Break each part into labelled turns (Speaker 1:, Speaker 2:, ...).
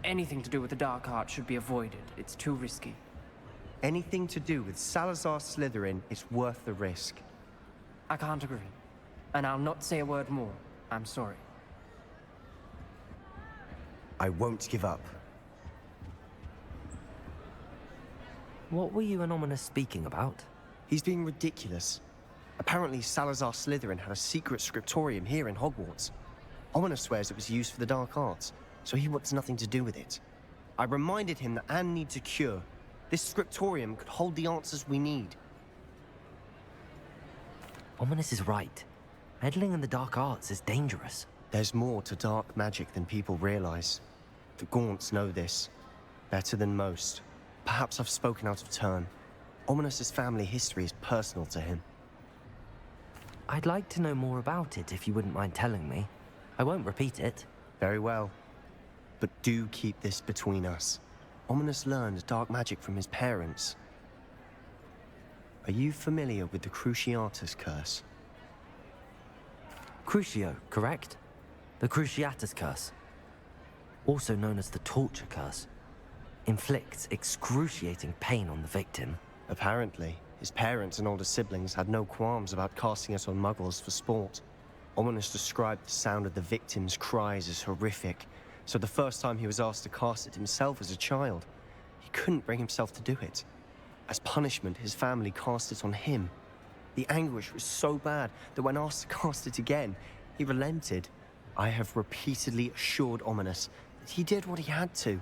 Speaker 1: anything to do with the dark art should be avoided. It's too risky.
Speaker 2: Anything to do with Salazar Slytherin is worth the risk.
Speaker 1: I can't agree. And I'll not say a word more. I'm sorry.
Speaker 2: I won't give up.
Speaker 3: What were you and Ominous speaking about?
Speaker 2: He's being ridiculous. Apparently Salazar Slytherin had a secret scriptorium here in Hogwarts. Ominous swears it was used for the dark arts, so he wants nothing to do with it. I reminded him that Anne needs a cure. This scriptorium could hold the answers we need.
Speaker 3: Ominous is right. Meddling in the dark arts is dangerous.
Speaker 2: There's more to dark magic than people realize. The Gaunts know this better than most. Perhaps I've spoken out of turn. Ominous's family history is personal to him.
Speaker 3: I'd like to know more about it if you wouldn't mind telling me. I won't repeat it.
Speaker 2: Very well. But do keep this between us. Ominous learned dark magic from his parents. Are you familiar with the Cruciatus Curse?
Speaker 3: Crucio, correct? The Cruciatus Curse. Also known as the Torture Curse. Inflicts excruciating pain on the victim.
Speaker 2: Apparently, his parents and older siblings had no qualms about casting it on muggles for sport. Ominous described the sound of the victim's cries as horrific, so the first time he was asked to cast it himself as a child, he couldn't bring himself to do it. As punishment, his family cast it on him. The anguish was so bad that when asked to cast it again, he relented. I have repeatedly assured Ominous that he did what he had to,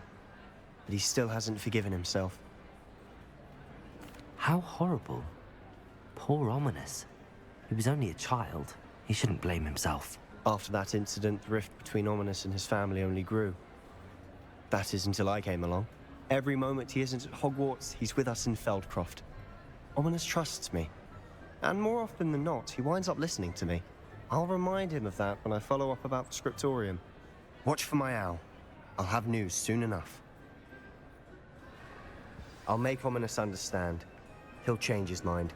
Speaker 2: but he still hasn't forgiven himself.
Speaker 3: How horrible. Poor Ominous. He was only a child. He shouldn't blame himself.
Speaker 2: After that incident, the rift between Ominous and his family only grew. That is until I came along. Every moment he isn't at Hogwarts, he's with us in Feldcroft. Ominous trusts me. And more often than not, he winds up listening to me. I'll remind him of that when I follow up about the scriptorium. Watch for my owl. I'll have news soon enough. I'll make Ominous understand. He'll change his mind.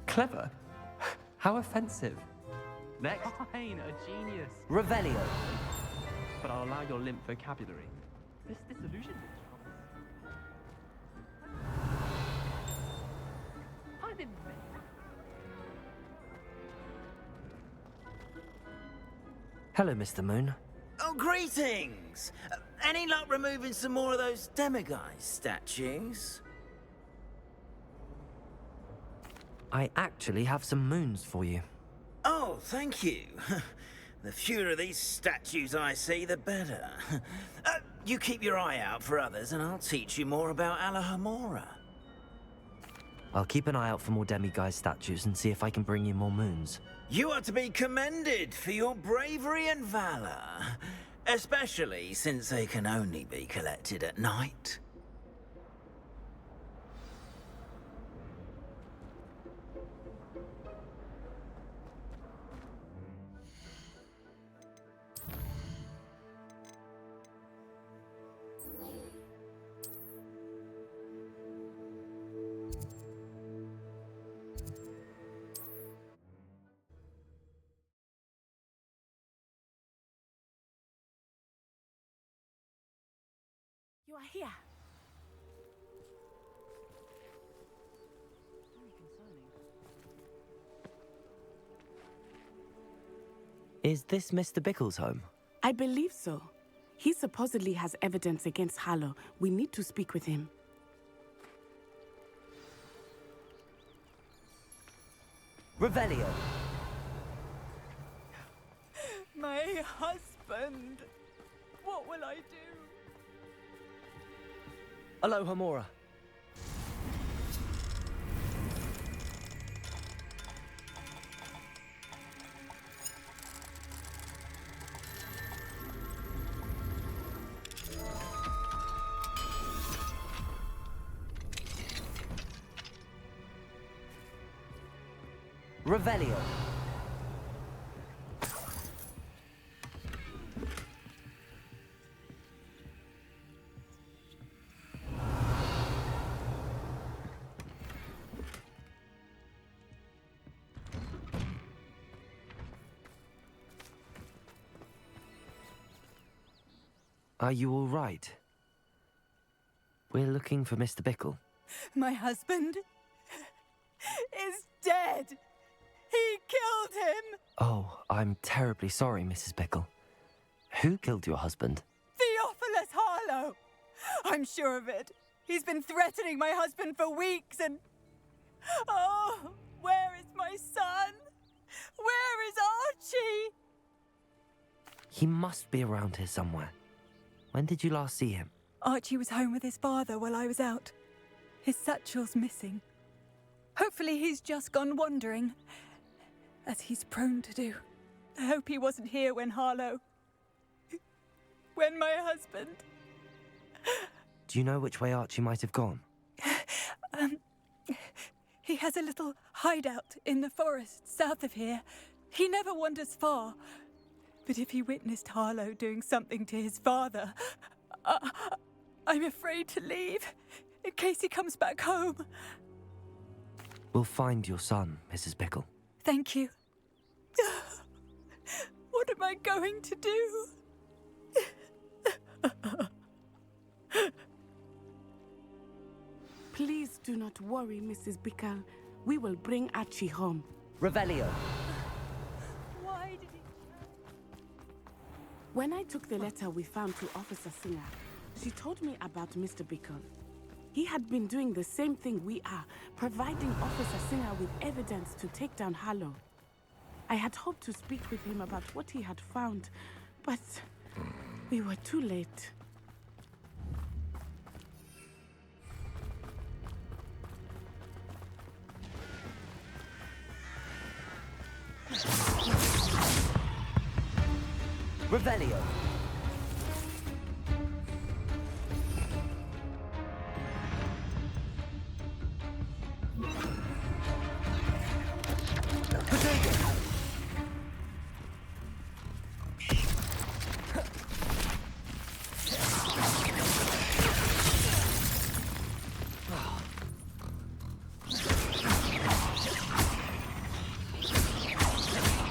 Speaker 1: Clever? How offensive. Next.
Speaker 4: Fine, a genius.
Speaker 3: Revelio.
Speaker 4: But I'll allow your limp vocabulary. This disillusionment. I'm in.
Speaker 3: Hello, Mr. Moon.
Speaker 5: Oh, greetings! Any luck removing some more of those demiguise statues?
Speaker 3: I actually have some moons for you.
Speaker 5: Oh, thank you. The fewer of these statues I see, the better. You keep your eye out for others, and I'll teach you more about Alohomora.
Speaker 3: I'll keep an eye out for more demiguise statues and see if I can bring you more moons.
Speaker 5: You are to be commended for your bravery and valor, especially since they can only be collected at night.
Speaker 6: You are here.
Speaker 3: Is this Mr. Bickle's home?
Speaker 6: I believe so. He supposedly has evidence against Harlow. We need to speak with him.
Speaker 3: Revelio.
Speaker 6: My husband. What will I do?
Speaker 3: Alohomora. Revelio. Are you all right? We're looking for Mr. Bickle.
Speaker 6: My husband is dead. He killed him.
Speaker 3: Oh, I'm terribly sorry, Mrs. Bickle. Who killed your husband?
Speaker 6: Theophilus Harlow. I'm sure of it. He's been threatening my husband for weeks and... Oh, where is my son? Where is Archie?
Speaker 3: He must be around here somewhere. When did you last see him?
Speaker 6: Archie was home with his father while I was out. His satchel's missing. Hopefully he's just gone wandering, as he's prone to do. I hope he wasn't here when Harlow... when my husband...
Speaker 3: Do you know which way Archie might have gone?
Speaker 6: He has a little hideout in the forest south of here. He never wanders far. But if he witnessed Harlow doing something to his father, I'm afraid to leave, in case he comes back home.
Speaker 3: We'll find your son, Mrs. Bickle.
Speaker 6: Thank you. What am I going to do?
Speaker 7: Please do not worry, Mrs. Bickle. We will bring Archie home.
Speaker 3: Revelio.
Speaker 6: Why did he...
Speaker 7: When I took the letter we found to Officer Singer, she told me about Mr. Bickle. He had been doing the same thing we are, providing Officer Singer with evidence to take down Harlow. I had hoped to speak with him about what he had found, but we were too late.
Speaker 3: Revelio.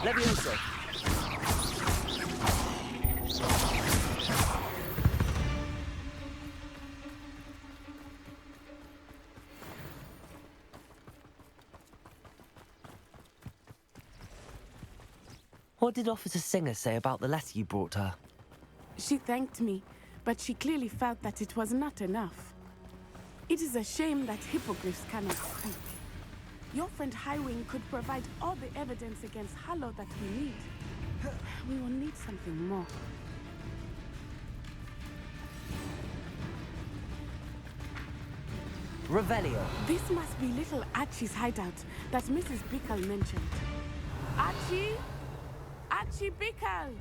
Speaker 3: Levioso. What did Officer Singer say about the letter you brought her?
Speaker 7: She thanked me, but she clearly felt that it was not enough. It is a shame that hippogriffs cannot speak. Your friend Highwing could provide all the evidence against Harlow that we need. We will need something more.
Speaker 3: Revelio.
Speaker 7: This must be little Archie's hideout that Mrs. Bickle mentioned. Archie? Archie Bickle!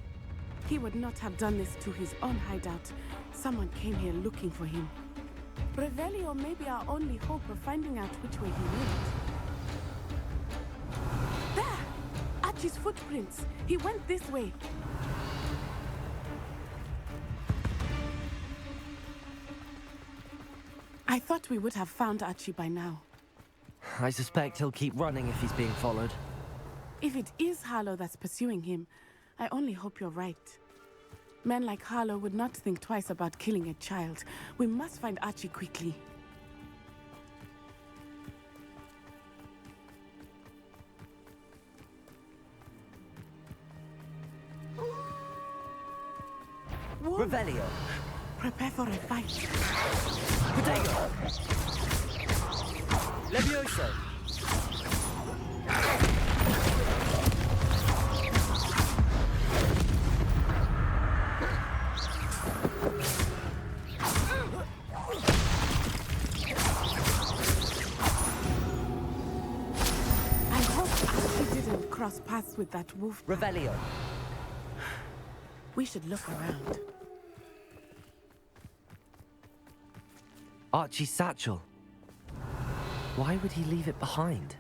Speaker 7: He would not have done this to his own hideout. Someone came here looking for him. Revelio may be our only hope of finding out which way he went. There! Archie's footprints. He went this way. I thought we would have found Archie by now.
Speaker 3: I suspect he'll keep running if he's being followed.
Speaker 7: If it is Harlow that's pursuing him, I only hope you're right. Men like Harlow would not think twice about killing a child. We must find Archie quickly. Whoa.
Speaker 3: Revelio.
Speaker 7: Prepare for a fight.
Speaker 3: Protego. Levioso.
Speaker 7: cross paths with that wolf.
Speaker 3: Revelio.
Speaker 7: We should look around.
Speaker 3: Archie's satchel. Why would he leave it behind?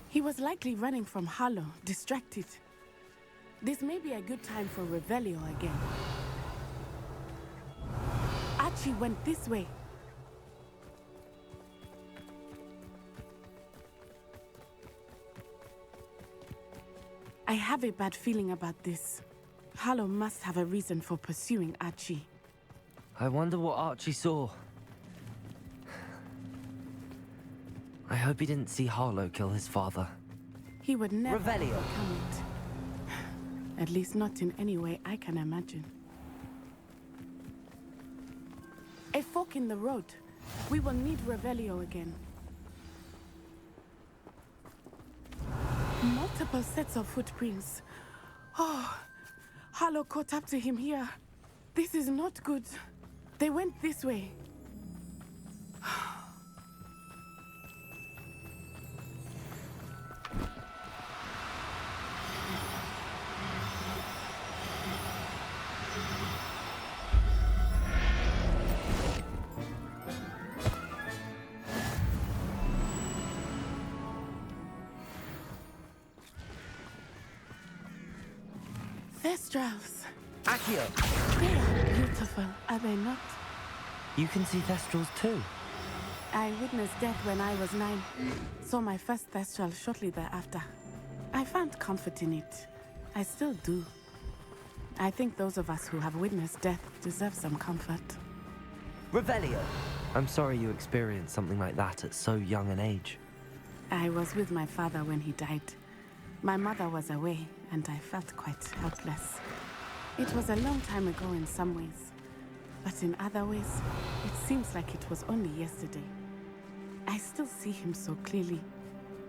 Speaker 7: He was likely running from Harlow, distracted. This may be a good time for Revelio again. Archie went this way. I have a bad feeling about this. Harlow must have a reason for pursuing Archie.
Speaker 3: I wonder what Archie saw. I hope he didn't see Harlow kill his father.
Speaker 7: He would never
Speaker 3: Revelio.
Speaker 7: become it. At least not in any way I can imagine. A fork in the road. We will need Revelio again. Multiple sets of footprints. Oh, Harlow caught up to him here. This is not good. They went this way. Thestrals.
Speaker 3: Accio!
Speaker 7: They are beautiful, are they not?
Speaker 3: You can see Thestrals too.
Speaker 7: I witnessed death when I was 9. Saw my first Thestral shortly thereafter. I found comfort in it. I still do. I think those of us who have witnessed death deserve some comfort.
Speaker 3: Revelio! I'm sorry you experienced something like that at so young an age.
Speaker 7: I was with my father when he died. My mother was away, and I felt quite helpless. It was a long time ago in some ways, but in other ways, it seems like it was only yesterday. I still see him so clearly.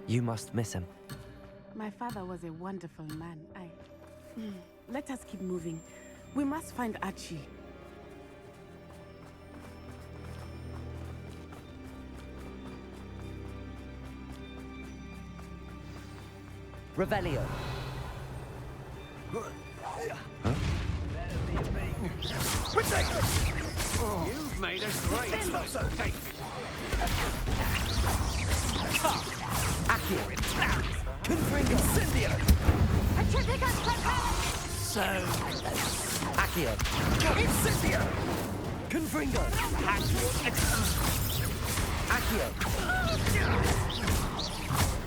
Speaker 3: You must miss him.
Speaker 7: My father was a wonderful man. Let us keep moving. We must find Archie.
Speaker 3: Revelio.
Speaker 8: You've made a great mistake.
Speaker 3: Accio. Confringo. Incendio.
Speaker 8: So,
Speaker 3: Accio. Incendio. Confringo. Accio.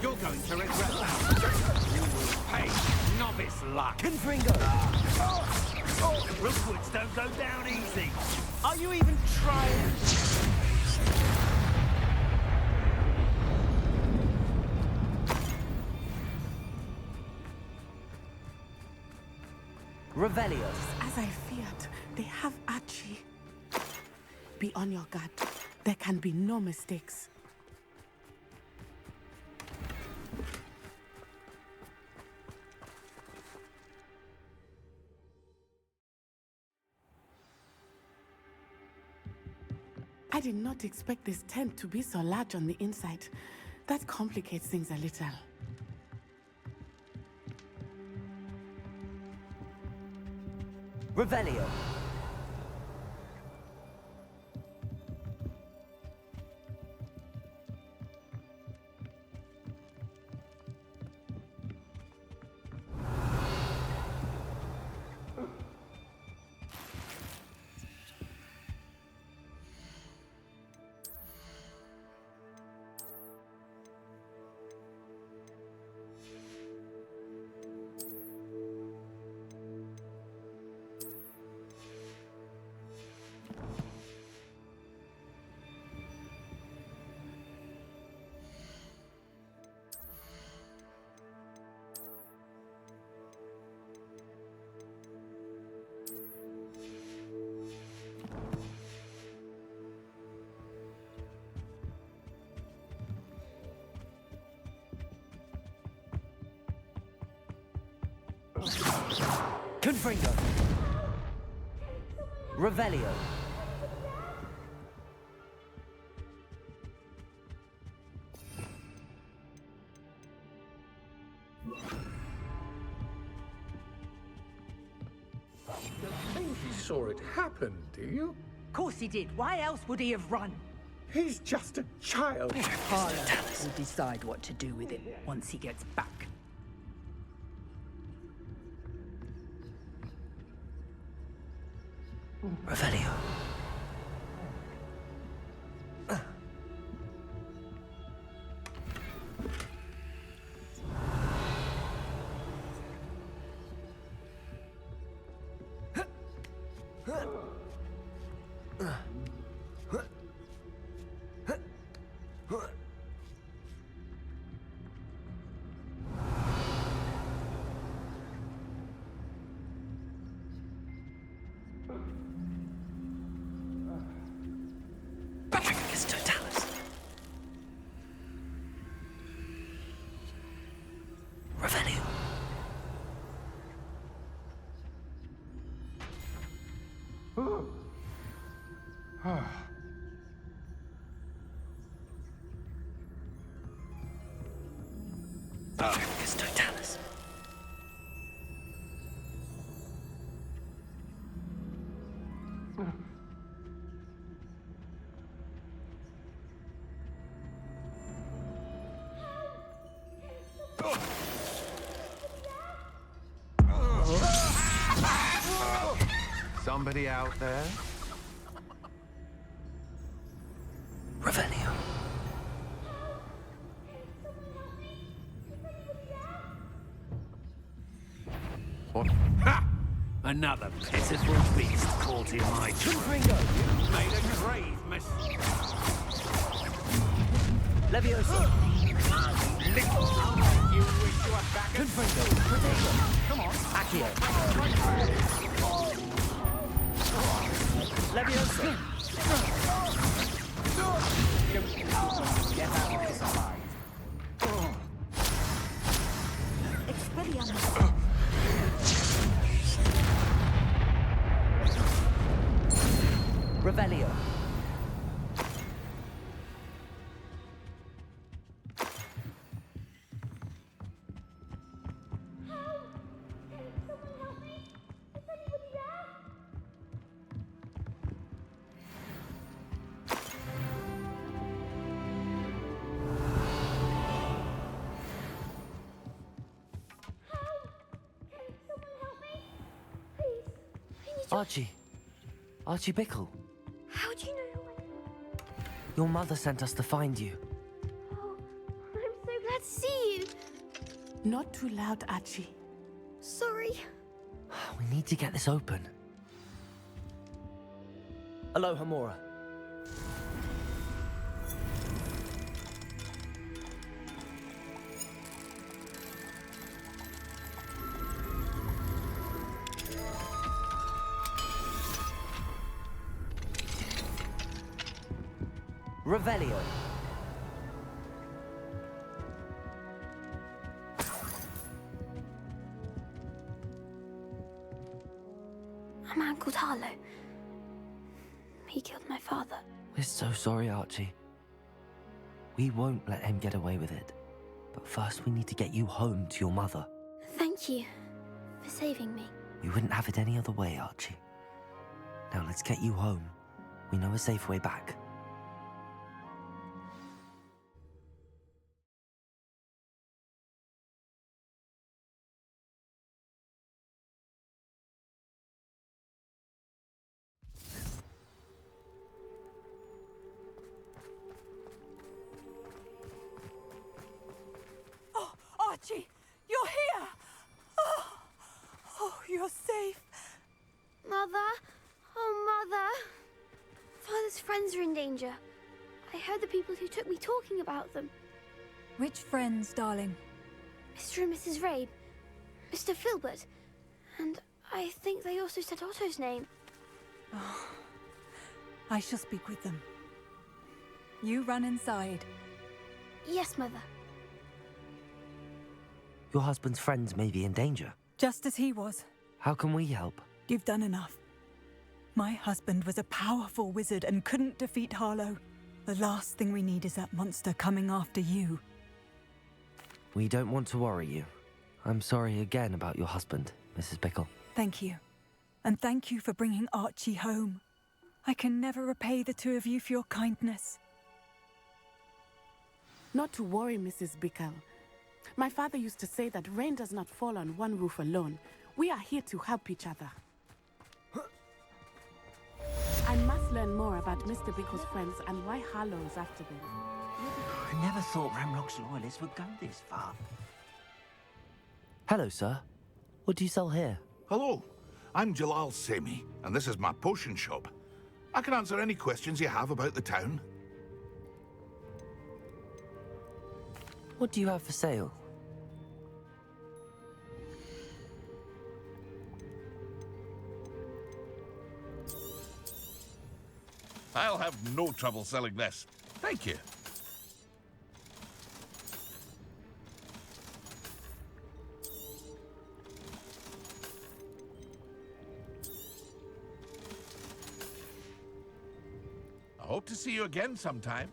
Speaker 8: you're going to regret that. You will pay novice luck.
Speaker 3: Confringo.
Speaker 8: Rookwoods don't go down easy. Are you even trying?
Speaker 3: Revelio.
Speaker 7: As I feared, they have Archie. Be on your guard. There can be no mistakes. I did not expect this tent to be so large on the inside. That complicates things a little.
Speaker 3: Revelio. Confringo. Revelio.
Speaker 8: he saw it happen, do you?
Speaker 9: Of course he did. Why else would he have run?
Speaker 8: He's just a child.
Speaker 9: Harlow will decide what to do with him once he gets back.
Speaker 3: Revelio. Revelio. Totalis.
Speaker 8: Somebody out there?
Speaker 3: Revelio.
Speaker 8: What? Ha! Another pitiful beast caught in my trap. You've made a grave mistake.
Speaker 3: Leviosa.
Speaker 8: You wish you were back at
Speaker 3: Come on. Accio. Leviosa.
Speaker 9: Get out of his sight.
Speaker 7: Expelliarmus.
Speaker 3: Revelio. Archie. Archie Bickle.
Speaker 10: How do you know who I am?
Speaker 3: Your mother sent us to find you.
Speaker 10: Oh, I'm so glad to see you.
Speaker 7: Not too loud, Archie.
Speaker 10: Sorry.
Speaker 3: We need to get this open. Aloha, Mora. Revelio.
Speaker 10: A man called Harlow. He killed my father.
Speaker 3: We're so sorry, Archie. We won't let him get away with it. But first we need to get you home to your mother.
Speaker 10: Thank you for saving me.
Speaker 3: We wouldn't have it any other way, Archie. Now let's get you home. We know a safe way back.
Speaker 6: Archie, you're here! Oh, you're safe.
Speaker 10: Mother? Oh, Mother. Father's friends are in danger. I heard the people who took me talking about them.
Speaker 6: Which friends, darling?
Speaker 10: Mr. and Mrs. Rabe, Mr. Filbert, and I think they also said Otto's name.
Speaker 6: Oh, I shall speak with them. You run inside.
Speaker 10: Yes, Mother.
Speaker 3: Your husband's friends may be in danger.
Speaker 6: Just as he was.
Speaker 3: How can we help?
Speaker 6: You've done enough. My husband was a powerful wizard and couldn't defeat Harlow. The last thing we need is that monster coming after you.
Speaker 3: We don't want to worry you. I'm sorry again about your husband, Mrs. Bickle.
Speaker 6: Thank you. And thank you for bringing Archie home. I can never repay the two of you for your kindness.
Speaker 7: Not to worry, Mrs. Bickle. My father used to say that rain does not fall on one roof alone. We are here to help each other. I must learn more about Mr. Bickle's friends and why Harlow is after them.
Speaker 11: I never thought Vahreox loyalists would go this far.
Speaker 3: Hello, sir. What do you sell here?
Speaker 12: Hello, I'm Jalal Semi, and this is my potion shop. I can answer any questions you have about the town.
Speaker 3: What do you have for sale?
Speaker 12: I'll have no trouble selling this. Thank you. I hope to see you again sometime.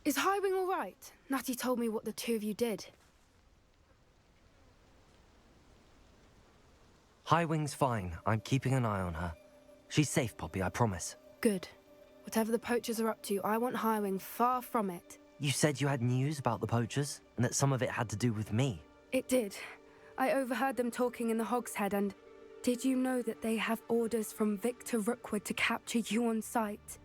Speaker 13: Is Highwing all right? Natty told me what the two of you did.
Speaker 3: Highwing's fine. I'm keeping an eye on her. She's safe, Poppy, I promise.
Speaker 13: Good. Whatever the poachers are up to, I want Highwing far from it.
Speaker 3: You said you had news about the poachers, and that some of it had to do with me.
Speaker 13: It did. I overheard them talking in the Hogshead, and did you know that they have orders from Victor Rookwood to capture you on sight?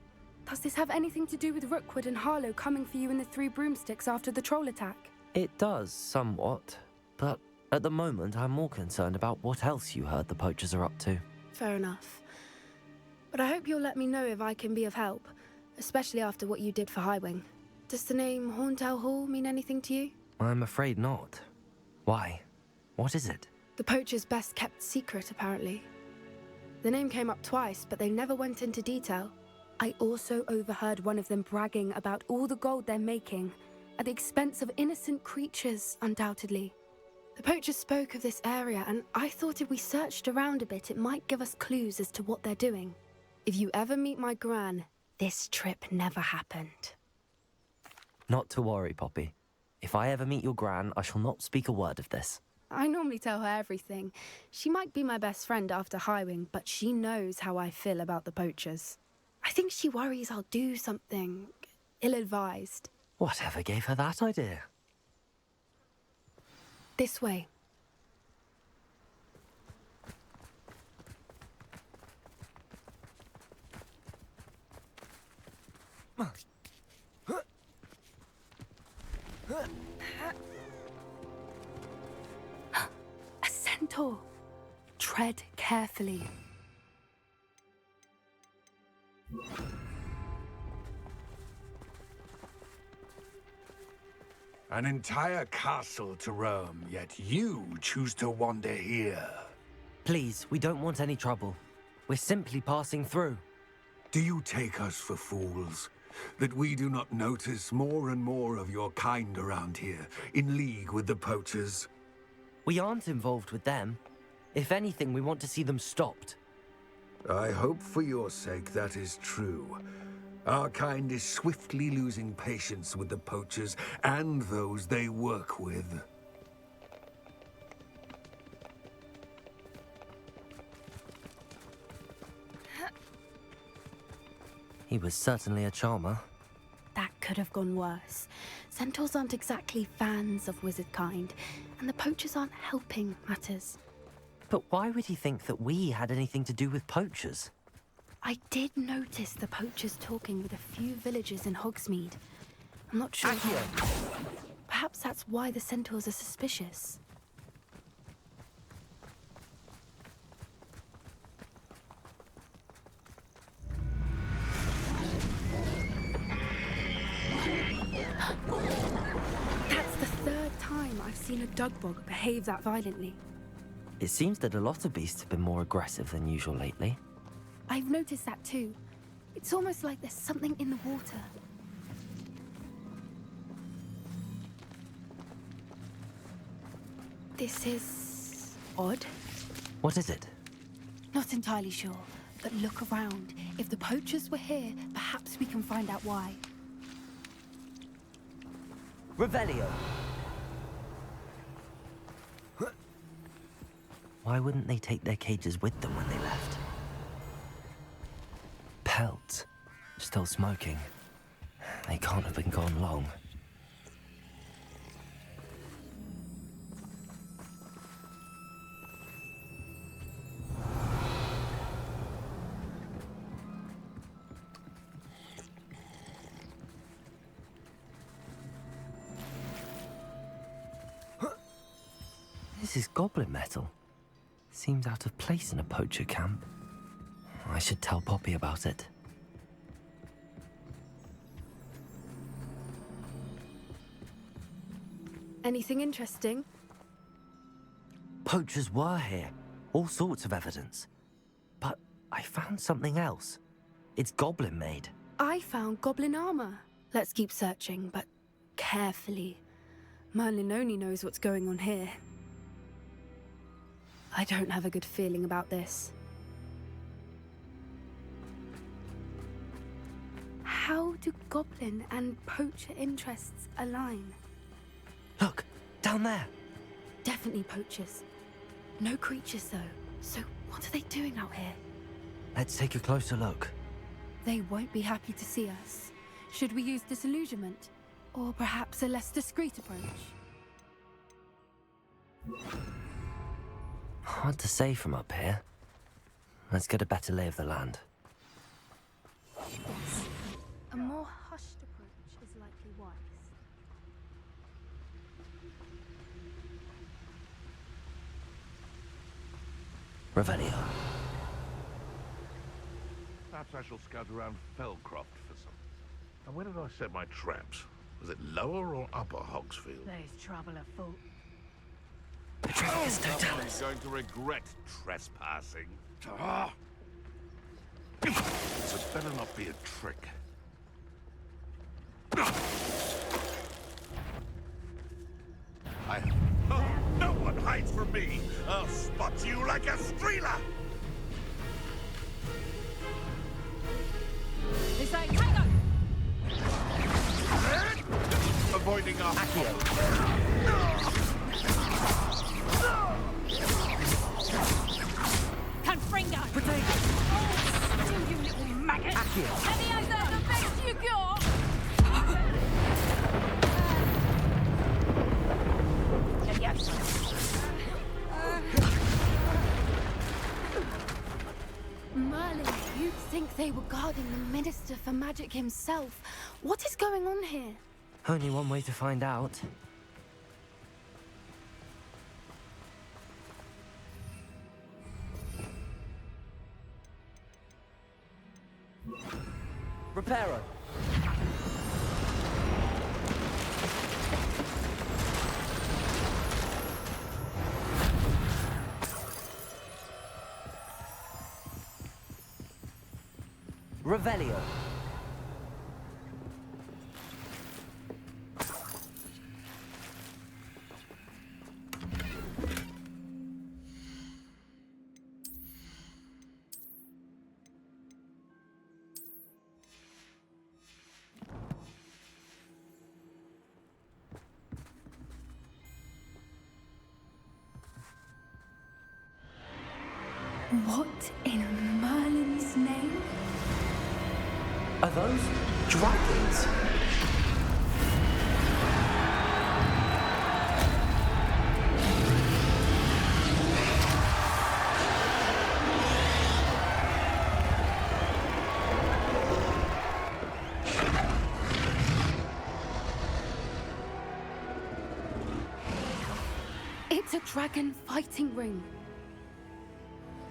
Speaker 13: Does this have anything to do with Rookwood and Harlow coming for you in the Three Broomsticks after the troll attack?
Speaker 3: It does, somewhat. But at the moment, I'm more concerned about what else you heard the poachers are up to.
Speaker 13: Fair enough. But I hope you'll let me know if I can be of help, especially after what you did for Highwing. Does the name Horntail Hall mean anything to you?
Speaker 3: I'm afraid not. Why? What is it?
Speaker 13: The poachers' best kept secret, apparently. The name came up twice, but they never went into detail. I also overheard one of them bragging about all the gold they're making, at the expense of innocent creatures, undoubtedly. The poachers spoke of this area, and I thought if we searched around a bit, it might give us clues as to what they're doing. If you ever meet my gran, this trip never happened.
Speaker 3: Not to worry, Poppy. If I ever meet your gran, I shall not speak a word of this.
Speaker 13: I normally tell her everything. She might be my best friend after Highwing, but she knows how I feel about the poachers. I think she worries I'll do something ill-advised.
Speaker 3: Whatever gave her that idea?
Speaker 13: This way. A centaur. Tread carefully.
Speaker 8: An entire castle to roam, yet you choose to wander here.
Speaker 3: Please, we don't want any trouble. We're simply passing through.
Speaker 8: Do you take us for fools? That we do not notice more and more of your kind around here, in league with the poachers?
Speaker 3: We aren't involved with them. If anything, we want to see them stopped.
Speaker 8: I hope for your sake that is true. Our kind is swiftly losing patience with the poachers and those they work with.
Speaker 3: He was certainly a charmer.
Speaker 13: could have gone worse. Centaurs aren't exactly fans of wizard kind, and the poachers aren't helping matters.
Speaker 3: But why would he think that we had anything to do with poachers?
Speaker 13: I did notice the poachers talking with a few villagers in Hogsmeade. I'm not sure. Perhaps that's why the centaurs are suspicious. That's the third time I've seen a dugbog behave that violently.
Speaker 3: It seems that a lot of beasts have been more aggressive than usual lately.
Speaker 13: I've noticed that too. It's almost like there's something in the water. This is odd.
Speaker 3: What is it?
Speaker 13: Not entirely sure, but look around. If the poachers were here, perhaps we can find out why.
Speaker 3: Revelio! Why wouldn't they take their cages with them when they left? Pelt. Still smoking. They can't have been gone long. This is goblin metal. Seems out of place in a poacher camp. I should tell Poppy about it.
Speaker 13: Anything interesting?
Speaker 3: Poachers were here. All sorts of evidence. But I found something else. It's goblin made.
Speaker 13: I found goblin armor. Let's keep searching, but carefully. Merlin only knows what's going on here. I don't have a good feeling about this. How do goblin and poacher interests align?
Speaker 3: Look, down there.
Speaker 13: Definitely poachers. No creatures though. So what are they doing out here?
Speaker 3: Let's take a closer look.
Speaker 13: They won't be happy to see us. Should we use disillusionment? Or perhaps a less discreet approach?
Speaker 3: Hard to say from up here. Let's get a better lay of the land.
Speaker 13: Yes. A more hushed approach is likely wise.
Speaker 3: Revelio.
Speaker 12: Perhaps I shall scout around Fellcroft for some. And where did I set my traps? Was it lower or upper Hogsfield?
Speaker 9: There's trouble afoot.
Speaker 3: Petronius, don't tell us.
Speaker 12: I'm going to regret trespassing. This had better not be a trick. No one hides from me! I'll spot you like a streeler!
Speaker 9: This ain't Tango!
Speaker 12: Avoiding our
Speaker 3: Accio.
Speaker 9: Confringo!
Speaker 3: Potato!
Speaker 9: Still, you little maggot!
Speaker 3: Accio.
Speaker 9: Let me have that, the best you got!
Speaker 13: Merlin, you'd think they were guarding the Minister for Magic himself. What is going on here?
Speaker 3: Only one way to find out. Reparo. Revelio.
Speaker 13: What in Merlin's name?
Speaker 3: Are those dragons?
Speaker 13: It's a dragon fighting ring.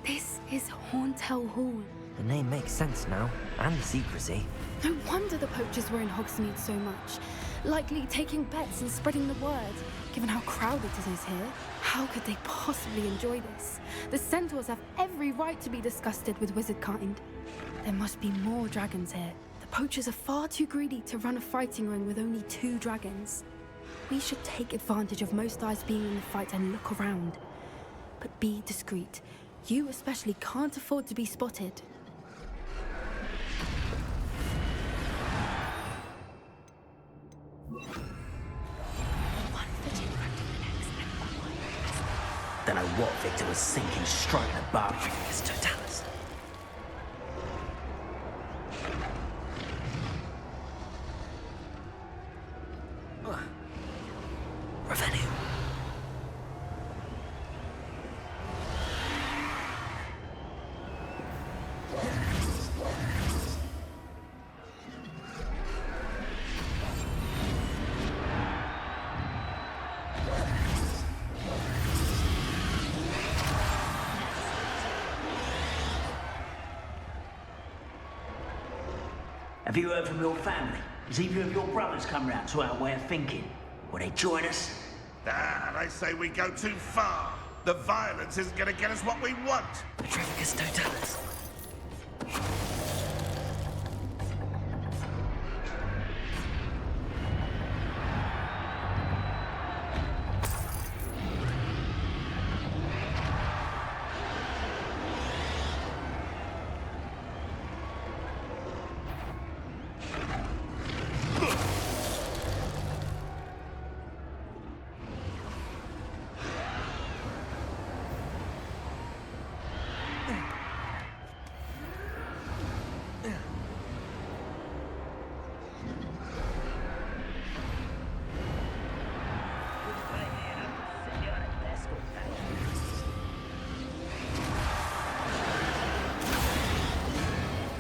Speaker 13: This is Hauntel Hall.
Speaker 3: The name makes sense now, and the secrecy.
Speaker 13: No wonder the poachers were in Hogsmeade so much. Likely taking bets and spreading the word, given how crowded it is here. How could they possibly enjoy this? The centaurs have every right to be disgusted with wizard kind. There must be more dragons here. The poachers are far too greedy to run a fighting ring with only 2 dragons. We should take advantage of most eyes being in the fight and look around. But be discreet. You especially can't afford to be spotted.
Speaker 11: Don't know what Victor was thinking, striking a bar.
Speaker 3: It's Totalis. Revenue.
Speaker 11: Have you heard from your family? Has either of your brothers come round to our way of thinking? Will they join us?
Speaker 12: They say we go too far. The violence isn't going to get us what we want.
Speaker 3: Petrificus Totalis.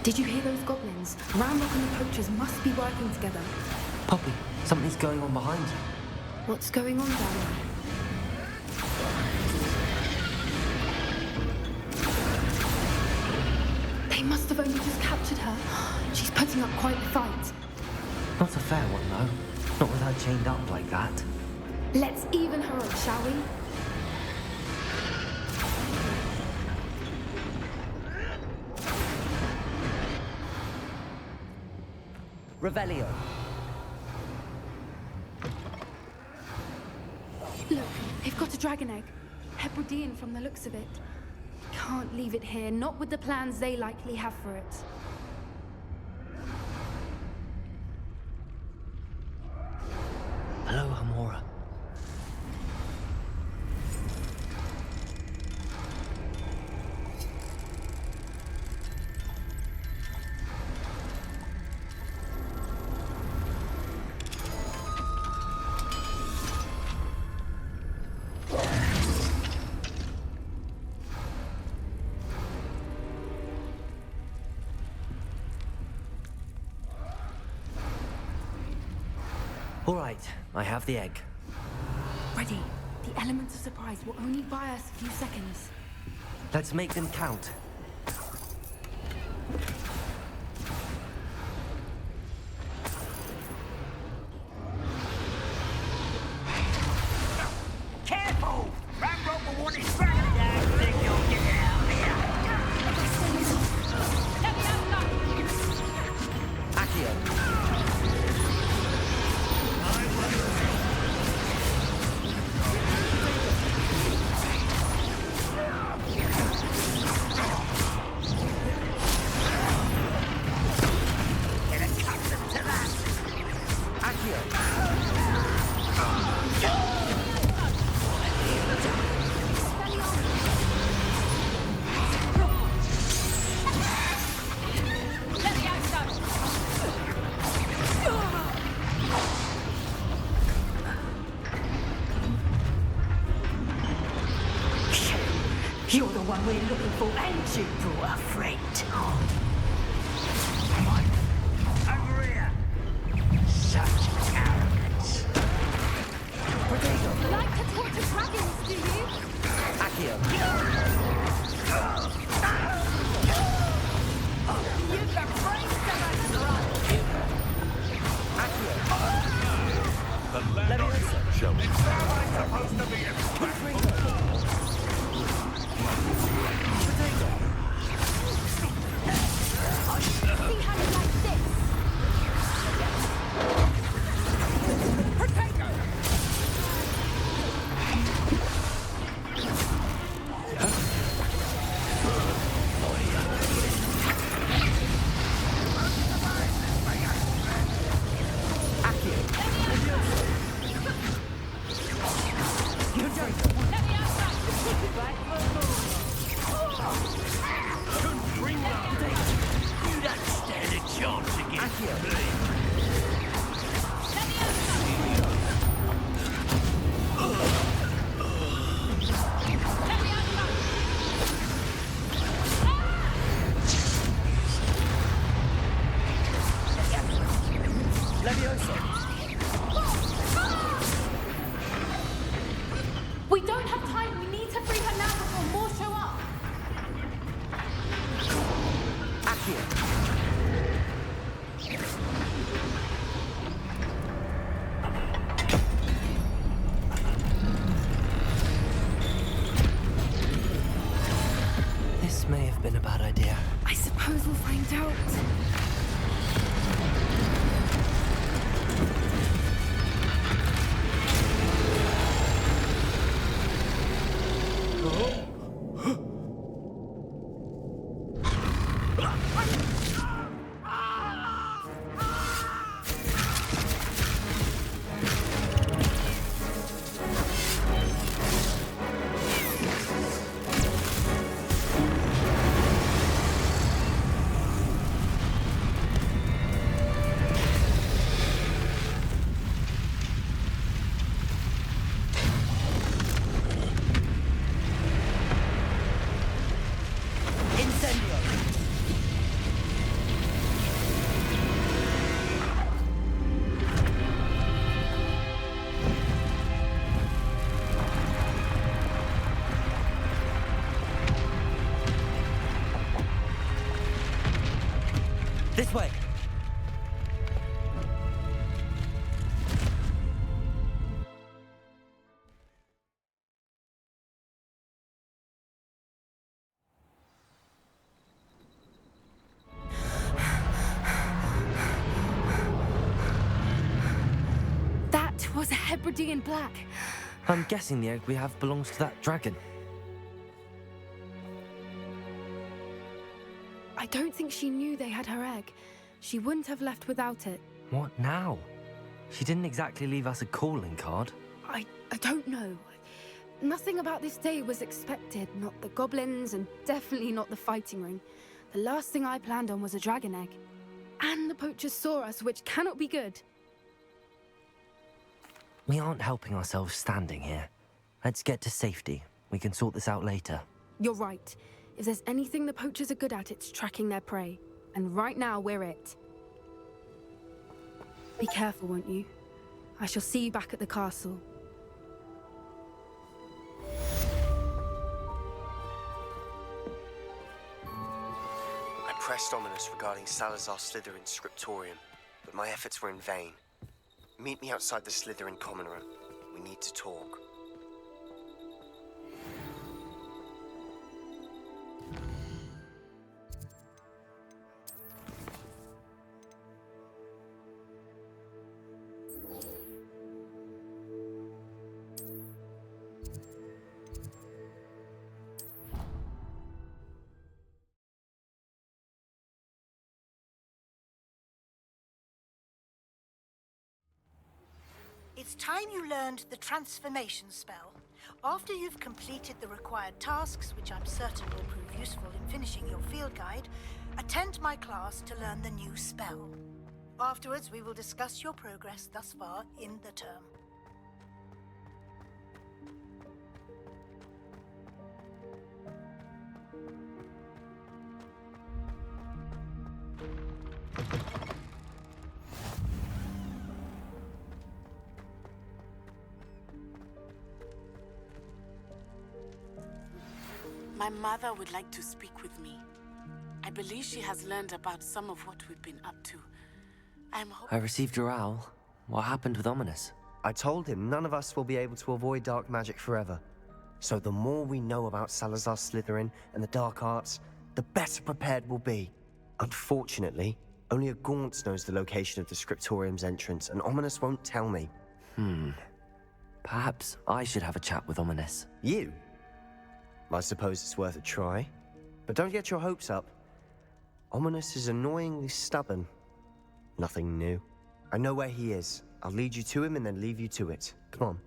Speaker 13: Did you hear those goblins? Vahreox and the poachers must be working together.
Speaker 3: Poppy, something's going on behind you.
Speaker 13: What's going on down there? They must have only just captured her. She's putting up quite the fight.
Speaker 3: Not a fair one, though. Not with her chained up like that.
Speaker 13: Let's even her up, shall we?
Speaker 3: Revelio.
Speaker 13: Look, they've got a dragon egg. Hebridean from the looks of it. Can't leave it here, not with the plans they likely have for it.
Speaker 3: Hello, Hamora. All right, I have the egg.
Speaker 13: Ready. The elements of surprise will only buy us a few seconds.
Speaker 3: Let's make them count.
Speaker 11: Careful! Vahreox will want his dragon down. Think you'll get it out of here.
Speaker 3: Accio.
Speaker 9: You're the one we're looking for, and you brought a friend.
Speaker 11: Over here! Such arrogance.
Speaker 13: Like to torture dragons!
Speaker 3: Accio.
Speaker 9: Use the brains of a drunk.
Speaker 12: The land on show. It's supposed to be a
Speaker 10: See how you like this?
Speaker 13: We don't have time. We need to free her now before more show up.
Speaker 3: This may have been a bad idea.
Speaker 13: I suppose we'll find out.
Speaker 3: This way.
Speaker 13: That was a Hebridean black.
Speaker 3: I'm guessing the egg we have belongs to that dragon.
Speaker 13: I don't think she knew they had her egg. She wouldn't have left without it.
Speaker 3: What now? She didn't exactly leave us a calling card.
Speaker 13: I don't know. Nothing about this day was expected. Not the goblins, and definitely not the fighting ring. The last thing I planned on was a dragon egg. And the poachers saw us, which cannot be good.
Speaker 3: We aren't helping ourselves standing here. Let's get to safety. We can sort this out later.
Speaker 13: You're right. If there's anything the poachers are good at, it's tracking their prey. And right now, we're it. Be careful, won't you? I shall see you back at the castle.
Speaker 2: I pressed Ominous regarding Salazar Slytherin's scriptorium, but my efforts were in vain. Meet me outside the Slytherin common room. We need to talk.
Speaker 14: It's time you learned the transformation spell. After you've completed the required tasks, which I'm certain will prove useful in finishing your field guide, attend my class to learn the new spell. Afterwards, we will discuss your progress thus far in the term.
Speaker 7: My mother would like to speak with me. I believe she has learned about some of what we've been up to.
Speaker 3: I received your owl. What happened with Ominous?
Speaker 2: I told him none of us will be able to avoid dark magic forever. So the more we know about Salazar Slytherin and the dark arts, the better prepared we'll be. Unfortunately, only a Gaunt knows the location of the Scriptorium's entrance, and Ominous won't tell me.
Speaker 3: Perhaps I should have a chat with Ominous.
Speaker 2: You? I suppose it's worth a try. But don't get your hopes up. Ominous is annoyingly stubborn. Nothing new. I know where he is. I'll lead you to him and then leave you to it. Come on.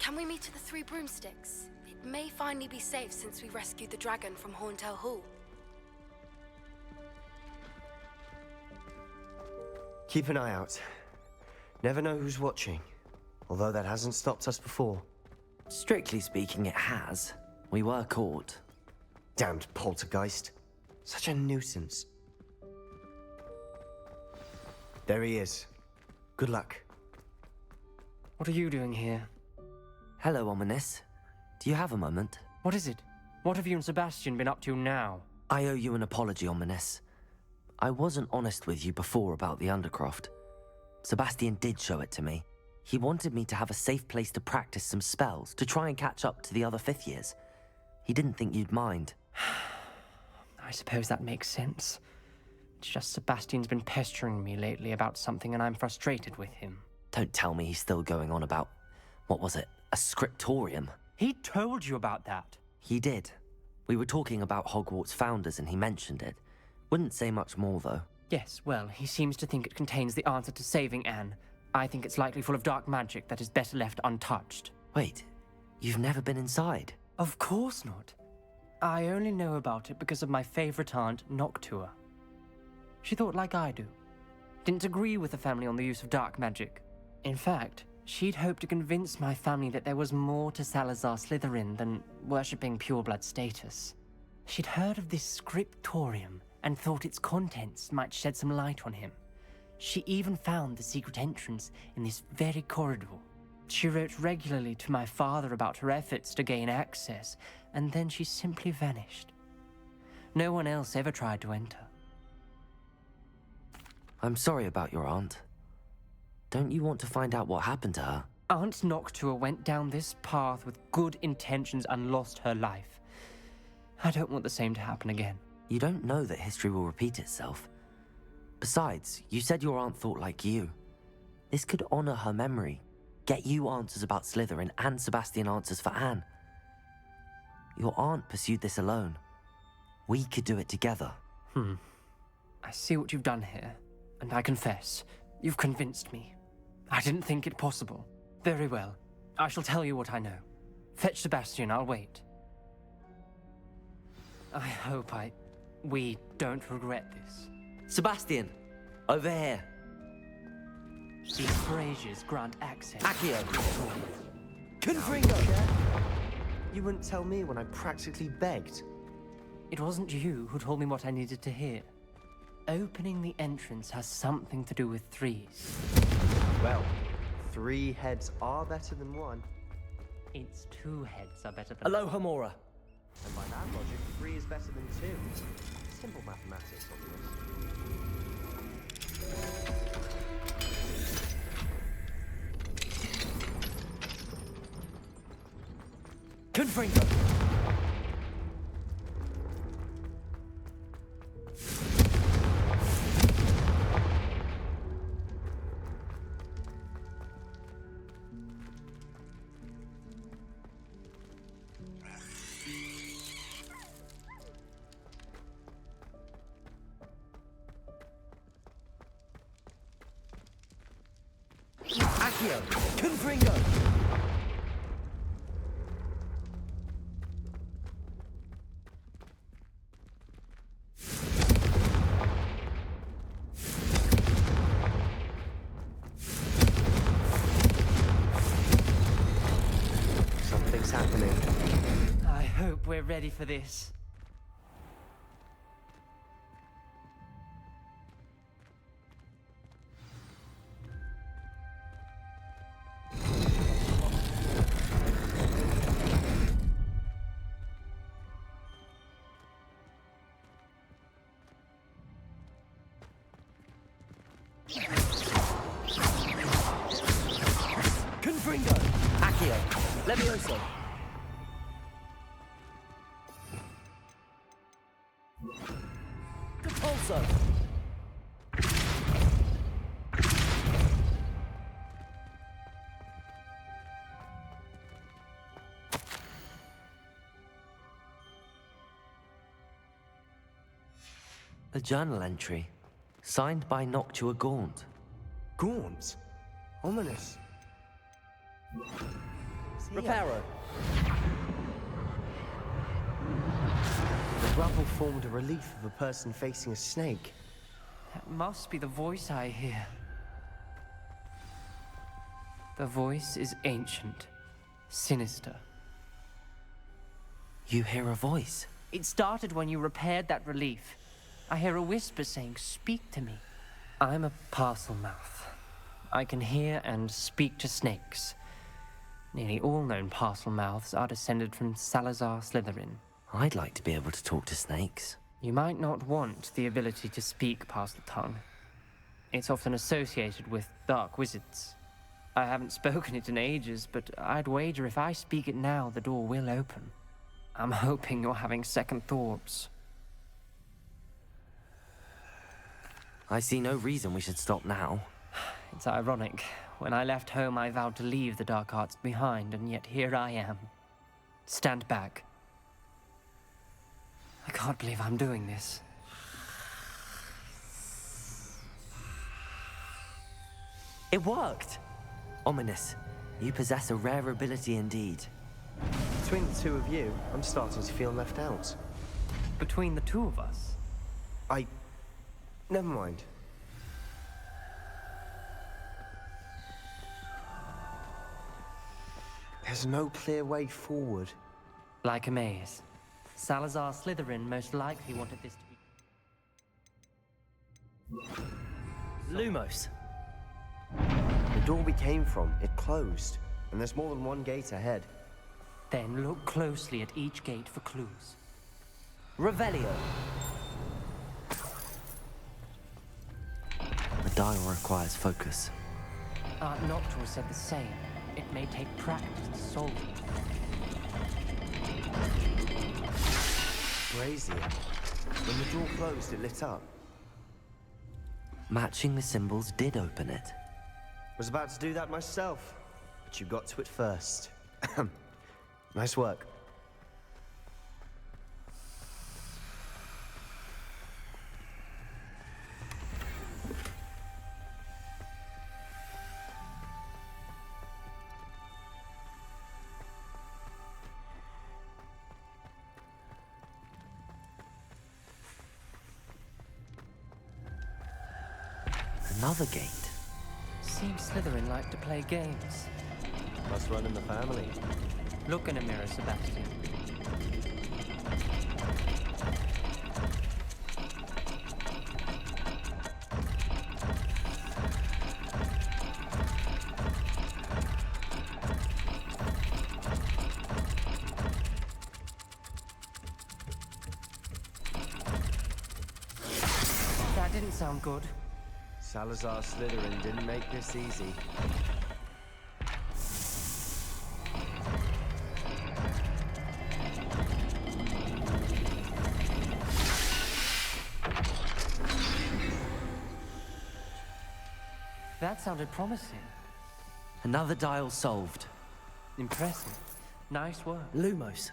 Speaker 13: Can we meet at the Three Broomsticks? It may finally be safe since we rescued the dragon from Horntail Hall.
Speaker 2: Keep an eye out. Never know who's watching. Although that hasn't stopped us before.
Speaker 3: Strictly speaking, it has. We were caught.
Speaker 2: Damned poltergeist. Such a nuisance. There he is. Good luck.
Speaker 1: What are you doing here?
Speaker 3: Hello, Ominous. Do you have a moment?
Speaker 1: What is it? What have you and Sebastian been up to now?
Speaker 3: I owe you an apology, Ominous. I wasn't honest with you before about the Undercroft. Sebastian did show it to me. He wanted me to have a safe place to practice some spells, to try and catch up to the other fifth years. He didn't think you'd mind.
Speaker 1: I suppose that makes sense. It's just Sebastian's been pestering me lately about something and I'm frustrated with him.
Speaker 3: Don't tell me he's still going on about, what was it, a scriptorium?
Speaker 1: He told you about that.
Speaker 3: He did. We were talking about Hogwarts founders and he mentioned it. Wouldn't say much more, though.
Speaker 1: Yes, well, he seems to think it contains the answer to saving Anne. I think it's likely full of dark magic that is better left untouched.
Speaker 3: Wait, you've never been inside?
Speaker 1: Of course not. I only know about it because of my favorite aunt, Noctua. She thought like I do. Didn't agree with the family on the use of dark magic. In fact, she'd hoped to convince my family that there was more to Salazar Slytherin than worshipping pureblood status. She'd heard of this scriptorium and thought its contents might shed some light on him. She even found the secret entrance in this very corridor. She wrote regularly to my father about her efforts to gain access, and then she simply vanished. No one else ever tried to enter.
Speaker 3: I'm sorry about your aunt. Don't you want to find out what happened to her?
Speaker 1: Aunt Noctua went down this path with good intentions and lost her life. I don't want the same to happen again.
Speaker 3: You don't know that history will repeat itself. Besides, you said your aunt thought like you. This could honor her memory, get you answers about Slytherin and Sebastian answers for Anne. Your aunt pursued this alone. We could do it together.
Speaker 1: I see what you've done here, and I confess, you've convinced me. I didn't think it possible. Very well. I shall tell you what I know. Fetch Sebastian, I'll wait. I hope we don't regret this.
Speaker 3: Sebastian! Over here!
Speaker 1: These braziers grant access.
Speaker 3: Accio!
Speaker 2: Confringo! You wouldn't tell me when I practically begged.
Speaker 1: It wasn't you who told me what I needed to hear. Opening the entrance has something to do with threes.
Speaker 2: Well, 3 heads are better than 1.
Speaker 1: It's 2 heads are better than...
Speaker 3: Aloha Mora!
Speaker 2: And by that logic, 3 is better than 2. Simple mathematics, obvious.
Speaker 3: Confringo! Accio! Confringo!
Speaker 2: Something's happening.
Speaker 1: I hope we're ready for this.
Speaker 3: Confringo! Accio! Levioso! Depulso! A journal entry, signed by Noctua Gaunt.
Speaker 2: Gaunt? Ominous.
Speaker 3: Reparo.
Speaker 2: The rubble formed a relief of a person facing a snake.
Speaker 1: That must be the voice I hear. The voice is ancient, sinister.
Speaker 3: You hear a voice?
Speaker 1: It started when you repaired that relief. I hear a whisper saying, "Speak to me." I'm a parcel mouth. I can hear and speak to snakes. Nearly all known parcel mouths are descended from Salazar Slytherin.
Speaker 3: I'd like to be able to talk to snakes.
Speaker 1: You might not want the ability to speak parcel tongue. It's often associated with dark wizards. I haven't spoken it in ages, but I'd wager if I speak it now, the door will open. I'm hoping you're having second thoughts.
Speaker 3: I see no reason we should stop now.
Speaker 1: It's ironic. When I left home, I vowed to leave the dark arts behind, and yet here I am. Stand back. I can't believe I'm doing this.
Speaker 3: It worked! Ominous. You possess a rare ability indeed.
Speaker 2: Between the two of you, I'm starting to feel left out.
Speaker 1: Between the two of us?
Speaker 2: Never mind. There's no clear way forward.
Speaker 1: Like a maze. Salazar Slytherin most likely wanted this to be...
Speaker 3: Lumos.
Speaker 2: The door we came from, it closed. And there's more than one gate ahead.
Speaker 1: Then look closely at each gate for clues.
Speaker 3: Revelio. The dial requires focus.
Speaker 1: Aunt Noctua said the same. It may take practice to solve it.
Speaker 2: Brazier. When the door closed, it lit up.
Speaker 3: Matching the symbols did open it.
Speaker 2: Was about to do that myself, but you got to it first. Nice work.
Speaker 3: Another gate.
Speaker 1: Seems Slytherin like to play games.
Speaker 2: Must run in the family.
Speaker 1: Look in a mirror, Sebastian. That didn't sound good.
Speaker 2: Salazar Slytherin didn't make this easy.
Speaker 1: That sounded promising.
Speaker 3: Another dial solved.
Speaker 1: Impressive. Nice work.
Speaker 3: Lumos.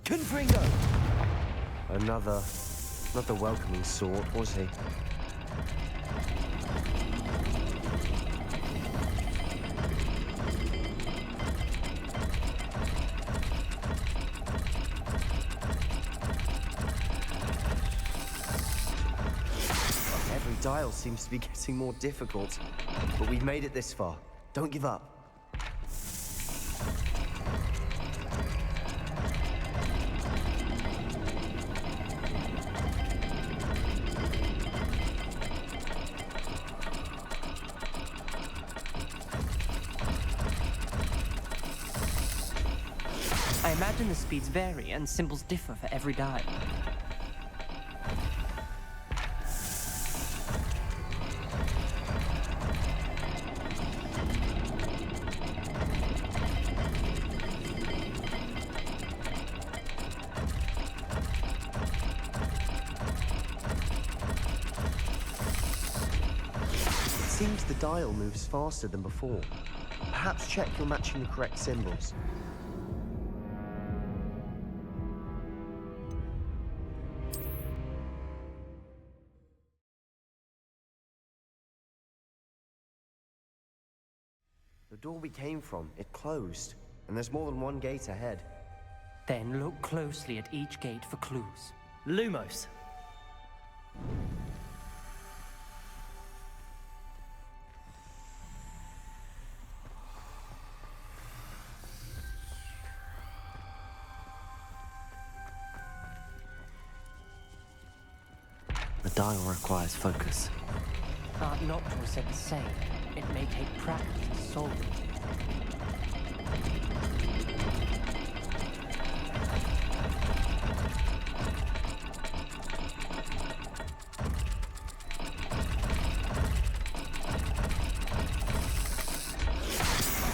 Speaker 3: Confringo!
Speaker 2: Not the welcoming sort, was he? Every dial seems to be getting more difficult, but we've made it this far. Don't give up.
Speaker 1: I imagine the speeds vary and symbols differ for every dial.
Speaker 2: seems the dial moves faster than before. Perhaps check you're matching the correct symbols. The door we came from, it closed, and there's more than one gate ahead.
Speaker 1: Then look closely at each gate for clues. Lumos!
Speaker 3: The dial requires focus.
Speaker 1: Aunt Noctua said the same. It may take practice to solve it.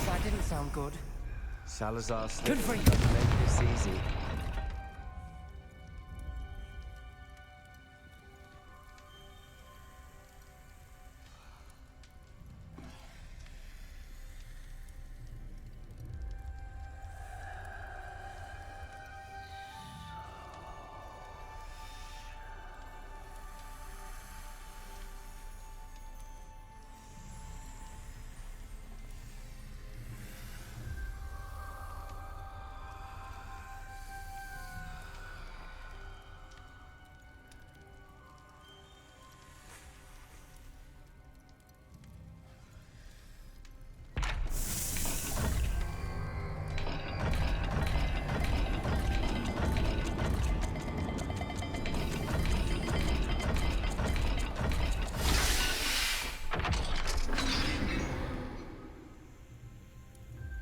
Speaker 1: That didn't sound good.
Speaker 2: Salazar
Speaker 1: Good
Speaker 2: Slytherin
Speaker 1: for you.
Speaker 2: doesn't make this easy.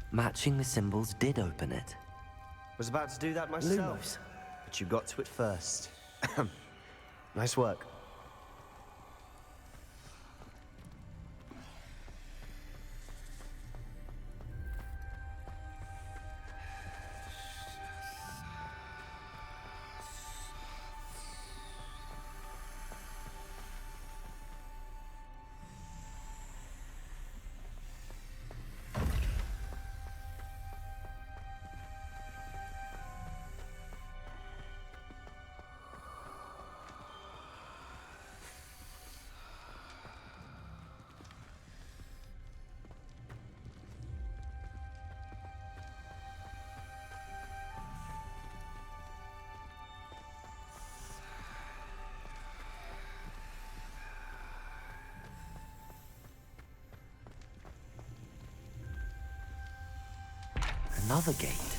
Speaker 3: Matching the symbols did open it.
Speaker 2: Was about to do that myself.
Speaker 3: Lumos.
Speaker 2: But you got to it first. Nice work.
Speaker 3: Another gate.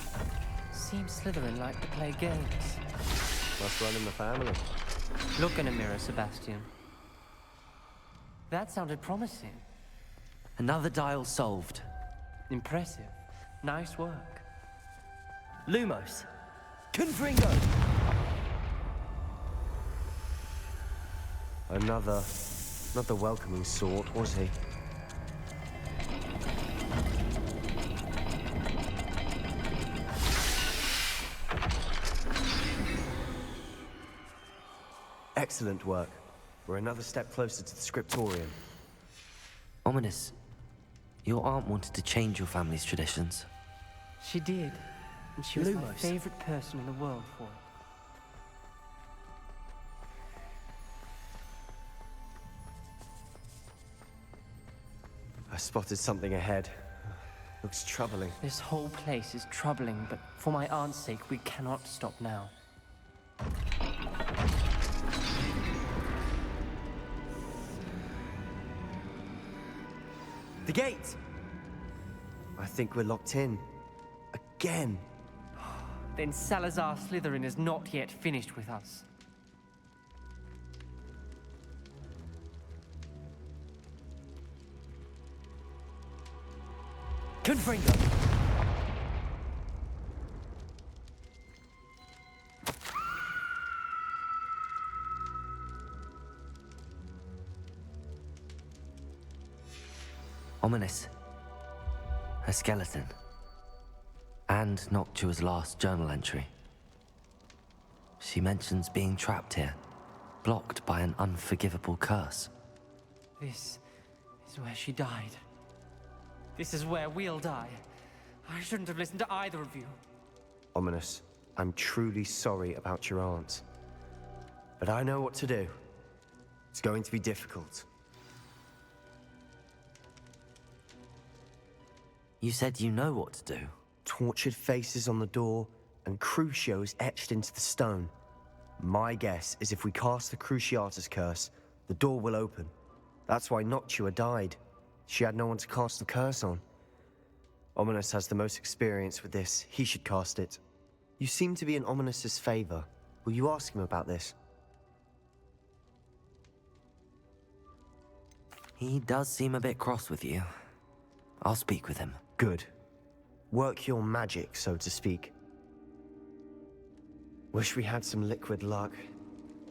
Speaker 1: Seems Slytherin like to play games.
Speaker 2: Must run in the family.
Speaker 1: Look in a mirror, Sebastian. That sounded promising.
Speaker 3: Another dial solved.
Speaker 1: Impressive. Nice work.
Speaker 3: Lumos. Confringo!
Speaker 2: Another... not the welcoming sort, was he? Excellent work. We're another step closer to the scriptorium.
Speaker 3: Ominous. Your aunt wanted to change your family's traditions.
Speaker 1: She did. And she was my
Speaker 3: Lumos.
Speaker 1: favorite person in the world for it.
Speaker 2: I spotted something ahead. Looks troubling.
Speaker 1: This whole place is troubling, but for my aunt's sake, we cannot stop now.
Speaker 2: The gate! I think we're locked in. Again.
Speaker 1: Then Salazar Slytherin is not yet finished with us. Confringo!
Speaker 3: Ominous. Her skeleton. And Noctua's last journal entry. She mentions being trapped here, blocked by an unforgivable curse.
Speaker 1: This is where she died. This is where we'll die. I shouldn't have listened to either of you.
Speaker 2: Ominous, I'm truly sorry about your aunt. But I know what to do. It's going to be difficult.
Speaker 3: You said you know what to do.
Speaker 2: Tortured faces on the door and Crucios etched into the stone. My guess is if we cast the Cruciatus curse, the door will open. That's why Noctua died. She had no one to cast the curse on. Ominous has the most experience with this. He should cast it. You seem to be in Ominous's favor. Will you ask him about this?
Speaker 3: He does seem a bit cross with you. I'll speak with him.
Speaker 2: Good. Work your magic, so to speak. Wish we had some liquid luck.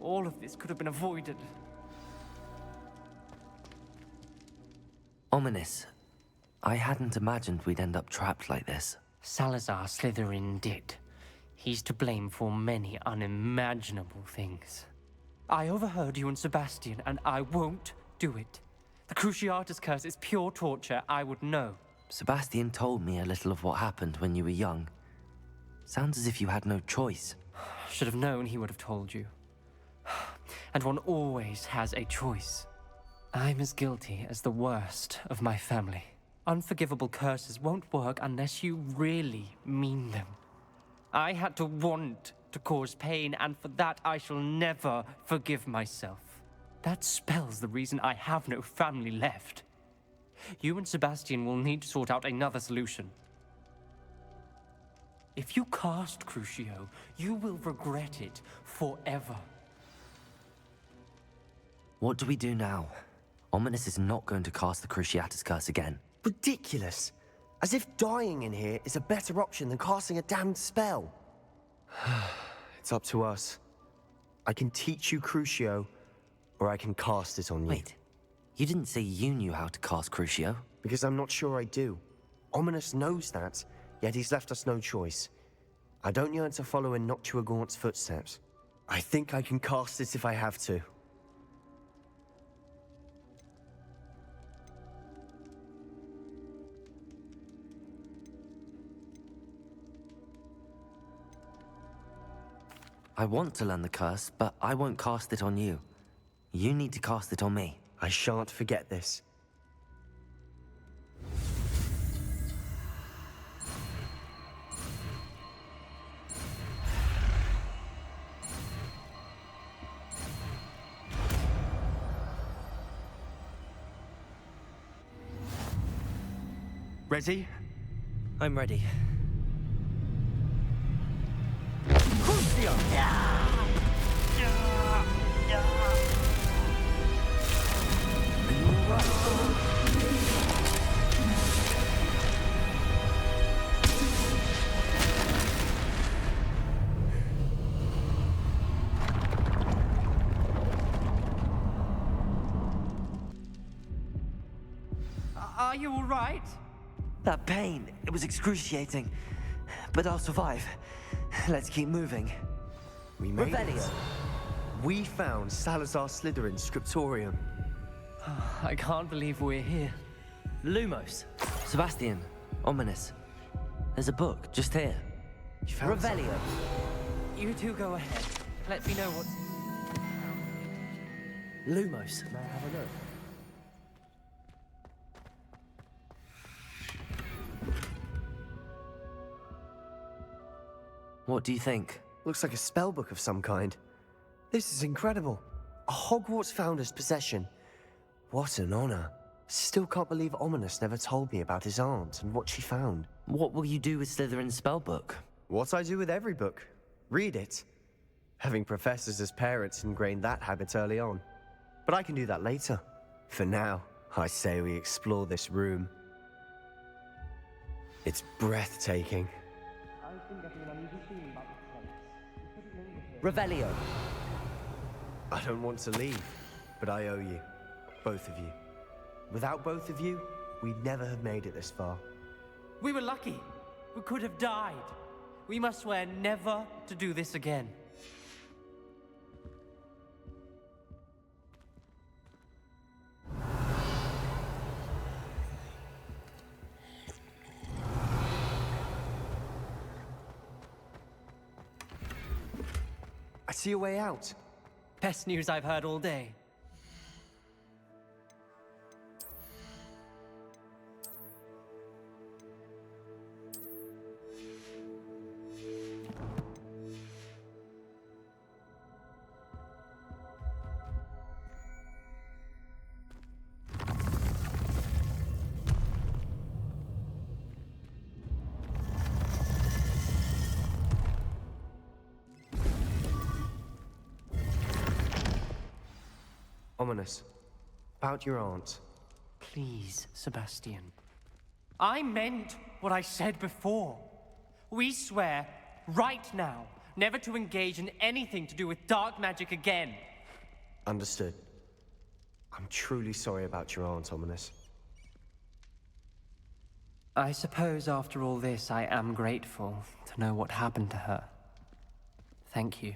Speaker 1: All of this could have been avoided.
Speaker 3: Ominous. I hadn't imagined we'd end up trapped like this.
Speaker 1: Salazar Slytherin did. He's to blame for many unimaginable things. I overheard you and Sebastian, and I won't do it. The Cruciatus curse is pure torture. I would know.
Speaker 3: Sebastian told me a little of what happened when you were young. Sounds as if you had no choice.
Speaker 1: Should have known he would have told you. And one always has a choice. I'm as guilty as the worst of my family. Unforgivable curses won't work unless you really mean them. I had to want to cause pain, and for that I shall never forgive myself. That spell's the reason I have no family left. You and Sebastian will need to sort out another solution. If you cast Crucio, you will regret it forever.
Speaker 3: What do we do now? Ominous is not going to cast the Cruciatus curse again.
Speaker 2: Ridiculous. As if dying in here is a better option than casting a damned spell. It's up to us. I can teach you Crucio, or I can cast it on you.
Speaker 3: Wait, you didn't say you knew how to cast Crucio?
Speaker 2: Because I'm not sure I do. Ominous knows that, yet he's left us no choice. I don't yearn to follow in Noctua Gaunt's footsteps. I think I can cast it if I have to.
Speaker 3: I want to learn the curse, but I won't cast it on you. You need to cast it on me.
Speaker 2: I shan't forget this.
Speaker 4: Ready?
Speaker 3: I'm ready.
Speaker 1: Are you all right?
Speaker 3: That pain, it was excruciating. But I'll survive. Let's keep moving.
Speaker 2: We made
Speaker 3: Revelio.
Speaker 2: it. We found Salazar Slytherin's scriptorium.
Speaker 1: I can't believe we're here.
Speaker 3: Lumos. Sebastian. Ominous. There's a book just here.
Speaker 2: You found
Speaker 3: Revelio.
Speaker 1: You two go ahead. Let me know what's...
Speaker 3: Lumos.
Speaker 2: May I have a look?
Speaker 3: What do you think?
Speaker 2: Looks like a spellbook of some kind. This is incredible. A Hogwarts founder's possession. What an honor. Still can't believe Ominous never told me about his aunt and what she found.
Speaker 3: What will you do with Slytherin's spellbook?
Speaker 2: What I do with every book. Read it. Having professors as parents ingrained that habit early on. But I can do that later. For now, I say we explore this room. It's breathtaking.
Speaker 3: Revelio.
Speaker 2: I don't want to leave, but I owe you. Both of you. Without both of you, we'd never have made it this far.
Speaker 1: We were lucky. We could have died. We must swear never to do this again.
Speaker 2: I see a way out.
Speaker 1: Best news I've heard all day.
Speaker 2: Ominous. About your aunt.
Speaker 1: Please, Sebastian. I meant what I said before. We swear, right now, never to engage in anything to do with dark magic again.
Speaker 2: Understood. I'm truly sorry about your aunt, Ominous.
Speaker 1: I suppose after all this, I am grateful to know what happened to her. Thank you.